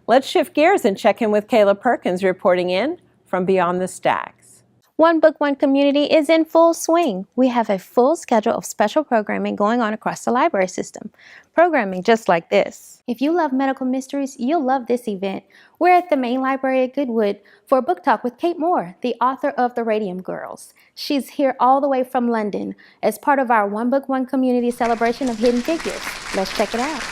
Let's shift gears and check in with Kayla Perkins reporting in from Beyond the Stacks. One Book, One Community is in full swing. We have a full schedule of special programming going on across the library system. Programming just like this. If you love medical mysteries, you'll love this event. We're at the main library at Goodwood for a book talk with Kate Moore, the author of the Radium Girls. She's here all the way from London as part of our One Book, One Community celebration of hidden figures. Let's check it out.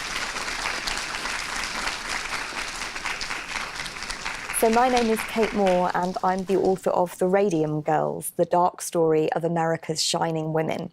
So my name is Kate Moore and I'm the author of The Radium Girls, the dark story of America's shining women.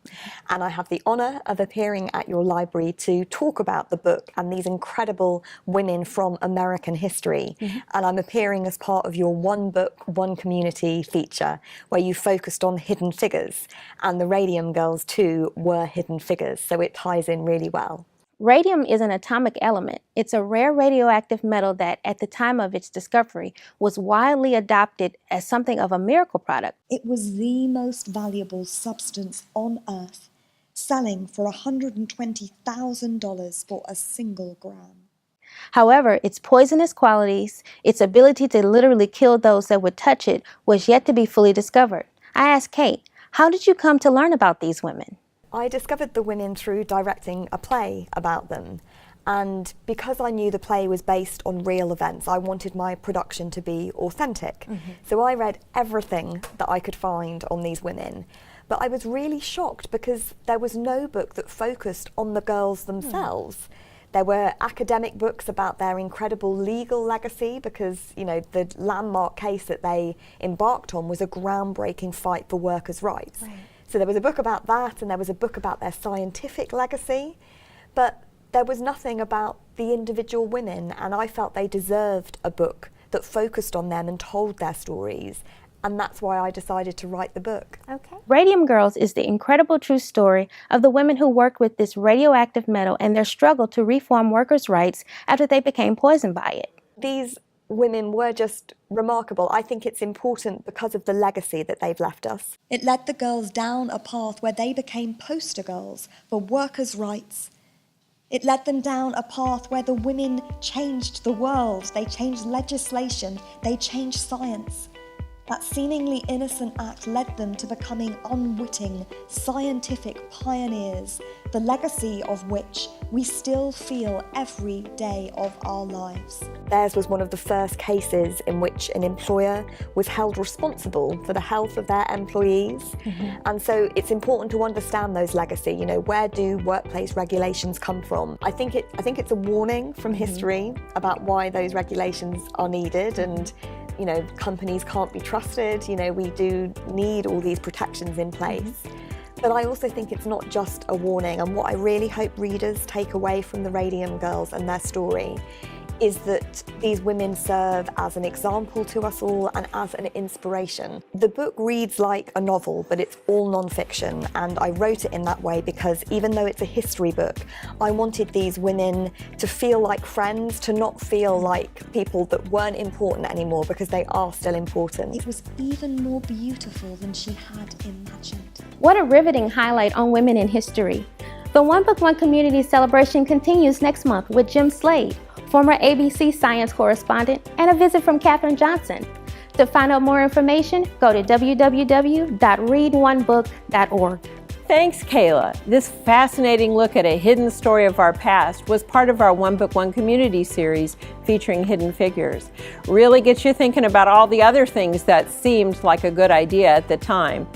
And I have the honour of appearing at your library to talk about the book and these incredible women from American history. And I'm appearing as part of your One Book, One Community feature, where you focused on hidden figures. And the Radium Girls too were hidden figures, so it ties in really well. Radium is an atomic element. It's a rare radioactive metal that, at the time of its discovery, was widely adopted as something of a miracle product. It was the most valuable substance on Earth, selling for $120,000 for a single gram. However, its poisonous qualities, its ability to literally kill those that would touch it, was yet to be fully discovered. I asked Kate, how did you come to learn about these women? I discovered the women through directing a play about them. And because I knew the play was based on real events, I wanted my production to be authentic. So I read everything that I could find on these women. But I was really shocked because there was no book that focused on the girls themselves. There were academic books about their incredible legal legacy because, you know, the landmark case that they embarked on was a groundbreaking fight for workers' rights. So there was a book about that and there was a book about their scientific legacy, but there was nothing about the individual women, and I felt they deserved a book that focused on them and told their stories, and that's why I decided to write the book. Okay. Radium Girls is the incredible true story of the women who worked with this radioactive metal and their struggle to reform workers' rights after they became poisoned by it. These women were just remarkable. I think it's important because of the legacy that they've left us. It led the girls down a path where they became poster girls for workers' rights. It led them down a path where the women changed the world. They changed legislation. They changed science. That seemingly innocent act led them to becoming unwitting, scientific pioneers, the legacy of which we still feel every day of our lives. Theirs was one of the first cases in which an employer was held responsible for the health of their employees. And so it's important to understand those legacy. You know, where do workplace regulations come from? I think it's a warning from history about why those regulations are needed, and you know, companies can't be trusted. You know, we do need all these protections in place. But I also think it's not just a warning, and what I really hope readers take away from the Radium Girls and their story is that these women serve as an example to us all and as an inspiration. The book reads like a novel, but it's all non-fiction, and I wrote it in that way because even though it's a history book, I wanted these women to feel like friends, to not feel like people that weren't important anymore, because they are still important. It was even more beautiful than she had imagined. What a riveting highlight on women in history. The One Book, One Community celebration continues next month with Jim Slade, former ABC science correspondent, and a visit from Katherine Johnson. To find out more information, go to www.readonebook.org. Thanks, Kayla. This fascinating look at a hidden story of our past was part of our One Book, One Community series featuring hidden figures. Really gets you thinking about all the other things that seemed like a good idea at the time.